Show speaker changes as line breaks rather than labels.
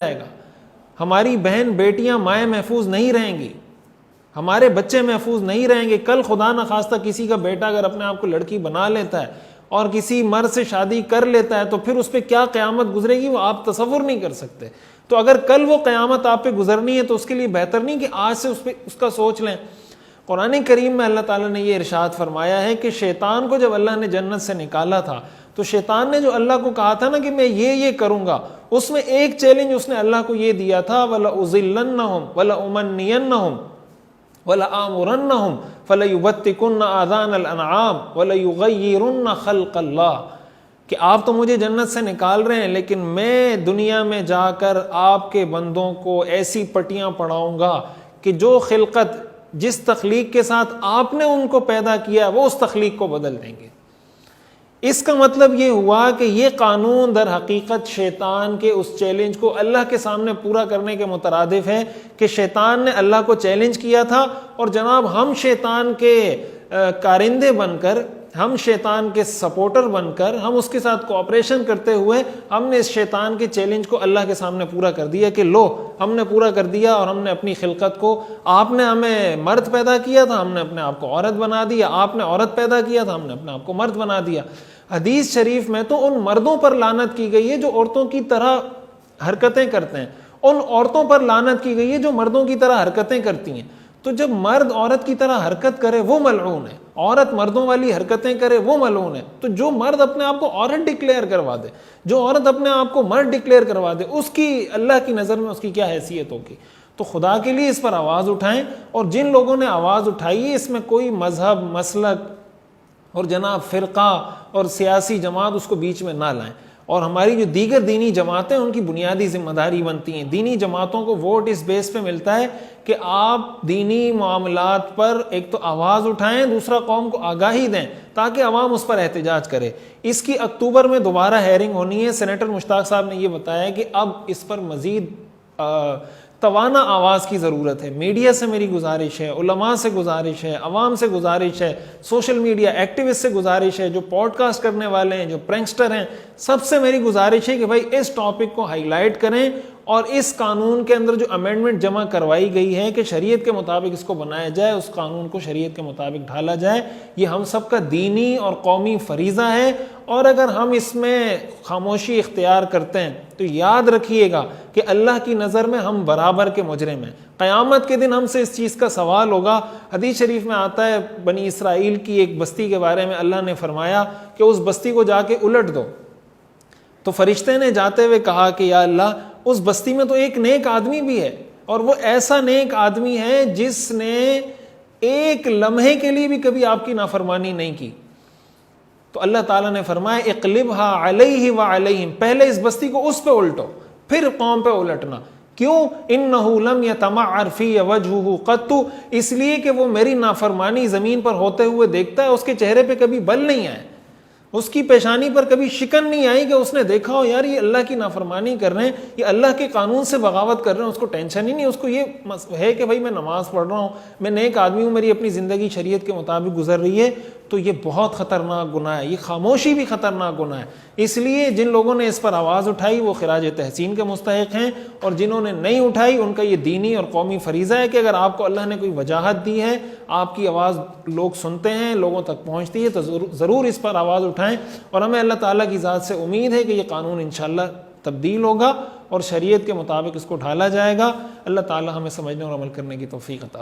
جائے گا، ہماری بہن بیٹیاں مائیں محفوظ نہیں رہیں گی، ہمارے بچے محفوظ نہیں رہیں گے۔ کل خدا نخواستہ کسی کا بیٹا اگر اپنے آپ کو لڑکی بنا لیتا ہے اور کسی مرد سے شادی کر لیتا ہے تو پھر اس پہ کیا قیامت گزرے گی وہ آپ تصور نہیں کر سکتے۔ تو اگر کل وہ قیامت آپ پہ گزرنی ہے تو اس کے لیے بہتر نہیں کہ آج سے اس کا سوچ لیں۔ قرآن کریم میں اللہ تعالیٰ نے یہ ارشاد فرمایا ہے کہ شیطان کو جب اللہ نے جنت سے نکالا تھا تو شیطان نے جو اللہ کو کہا تھا نا کہ میں یہ کروں گا، اس میں ایک چیلنج اس نے اللہ کو یہ دیا تھا، وَلَأُضِلَّنَّهُمْ وَلَأُمَنِّيَنَّهُمْ وَلَآمُرَنَّهُمْ فَلَيُبَتِّكُنَّ آذَانَ الْأَنْعَامِ وَلَيُغَيِّرُنَّ خَلْقَ اللَّهِ، کہ آپ تو مجھے جنت سے نکال رہے ہیں لیکن میں دنیا میں جا کر آپ کے بندوں کو ایسی پٹیاں پڑھاؤں گا کہ جو خلقت جس تخلیق کے ساتھ آپ نے ان کو پیدا کیا وہ اس تخلیق کو بدل دیں گے۔ اس کا مطلب یہ ہوا کہ یہ قانون در حقیقت شیطان کے اس چیلنج کو اللہ کے سامنے پورا کرنے کے مترادف ہے کہ شیطان نے اللہ کو چیلنج کیا تھا اور جناب ہم شیطان کے کارندے بن کر، ہم شیطان کے سپورٹر بن کر، ہم اس کے ساتھ کوآپریشن کرتے ہوئے ہم نے اس شیطان کے چیلنج کو اللہ کے سامنے پورا کر دیا کہ لو ہم نے پورا کر دیا، اور ہم نے اپنی خلقت کو، آپ نے ہمیں مرد پیدا کیا تھا ہم نے اپنے آپ کو عورت بنا دیا، آپ نے عورت پیدا کیا تھا ہم نے اپنے آپ کو مرد بنا دیا۔ حدیث شریف میں تو ان مردوں پر لعنت کی گئی ہے جو عورتوں کی طرح حرکتیں کرتے ہیں، ان عورتوں پر لعنت کی گئی ہے جو مردوں کی طرح حرکتیں کرتی ہیں۔ تو جب مرد عورت کی طرح حرکت کرے وہ ملعون ہے، عورت مردوں والی حرکتیں کرے وہ ملعون ہے۔ تو جو مرد اپنے آپ کو عورت ڈکلیئر کروا دے، جو عورت اپنے آپ کو مرد ڈکلیئر کروا دے، اس کی اللہ کی نظر میں اس کی کیا حیثیت ہوگی؟ تو خدا کے لیے اس پر آواز اٹھائیں، اور جن لوگوں نے آواز اٹھائی ہے اس میں کوئی مذہب، مسلک اور جناب فرقہ اور سیاسی جماعت اس کو بیچ میں نہ لائیں، اور ہماری جو دیگر دینی جماعتیں ان کی بنیادی ذمہ داری بنتی ہیں۔ دینی جماعتوں کو ووٹ اس بیس پہ ملتا ہے کہ آپ دینی معاملات پر ایک تو آواز اٹھائیں، دوسرا قوم کو آگاہی دیں تاکہ عوام اس پر احتجاج کرے۔ اس کی اکتوبر میں دوبارہ ہیئرنگ ہونی ہے۔ سینیٹر مشتاق صاحب نے یہ بتایا کہ اب اس پر مزید توانا آواز کی ضرورت ہے۔ میڈیا سے میری گزارش ہے، علماء سے گزارش ہے، عوام سے گزارش ہے، سوشل میڈیا ایکٹیوسٹ سے گزارش ہے، جو پوڈ کاسٹ کرنے والے ہیں، جو پرینکسٹر ہیں، سب سے میری گزارش ہے کہ بھائی اس ٹاپک کو ہائی لائٹ کریں، اور اس قانون کے اندر جو امینڈمنٹ جمع کروائی گئی ہے کہ شریعت کے مطابق اس کو بنایا جائے، اس قانون کو شریعت کے مطابق ڈھالا جائے، یہ ہم سب کا دینی اور قومی فریضہ ہے۔ اور اگر ہم اس میں خاموشی اختیار کرتے ہیں تو یاد رکھیے گا کہ اللہ کی نظر میں ہم برابر کے مجرم ہیں۔ قیامت کے دن ہم سے اس چیز کا سوال ہوگا۔ حدیث شریف میں آتا ہے بنی اسرائیل کی ایک بستی کے بارے میں اللہ نے فرمایا کہ اس بستی کو جا کے الٹ دو، تو فرشتے نے جاتے ہوئے کہا کہ یا اللہ اس بستی میں تو ایک نیک آدمی بھی ہے، اور وہ ایسا نیک آدمی ہے جس نے ایک لمحے کے لیے بھی کبھی آپ کی نافرمانی نہیں کی۔ تو اللہ تعالیٰ نے فرمایا اقلبها علیہ وعلیہم، پہلے اس بستی کو اس پہ الٹو پھر قوم پہ الٹنا۔ کیوں؟ انہ لم یتمعر فی وجہہ قط، اس لیے کہ وہ میری نافرمانی زمین پر ہوتے ہوئے دیکھتا ہے، اس کے چہرے پہ کبھی بل نہیں آئے، اس کی پیشانی پر کبھی شکن نہیں آئی کہ اس نے دیکھا ہو یار یہ اللہ کی نافرمانی کر رہے ہیں، یہ اللہ کے قانون سے بغاوت کر رہے ہیں۔ اس کو ٹینشن ہی نہیں، اس کو یہ ہے کہ بھائی میں نماز پڑھ رہا ہوں، میں نیک آدمی ہوں، میری اپنی زندگی شریعت کے مطابق گزر رہی ہے۔ تو یہ بہت خطرناک گناہ ہے، یہ خاموشی بھی خطرناک گناہ ہے۔ اس لیے جن لوگوں نے اس پر آواز اٹھائی وہ خراج تحسین کے مستحق ہیں، اور جنہوں نے نہیں اٹھائی ان کا یہ دینی اور قومی فریضہ ہے کہ اگر آپ کو اللہ نے کوئی وجاہت دی ہے، آپ کی آواز لوگ سنتے ہیں، لوگوں تک پہنچتی ہے، تو ضرور اس پر آواز اٹھائیں۔ اور ہمیں اللہ تعالیٰ کی ذات سے امید ہے کہ یہ قانون انشاءاللہ تبدیل ہوگا اور شریعت کے مطابق اس کو ڈھالا جائے گا۔ اللہ تعالیٰ ہمیں سمجھنے اور عمل کرنے کی توفیق عطا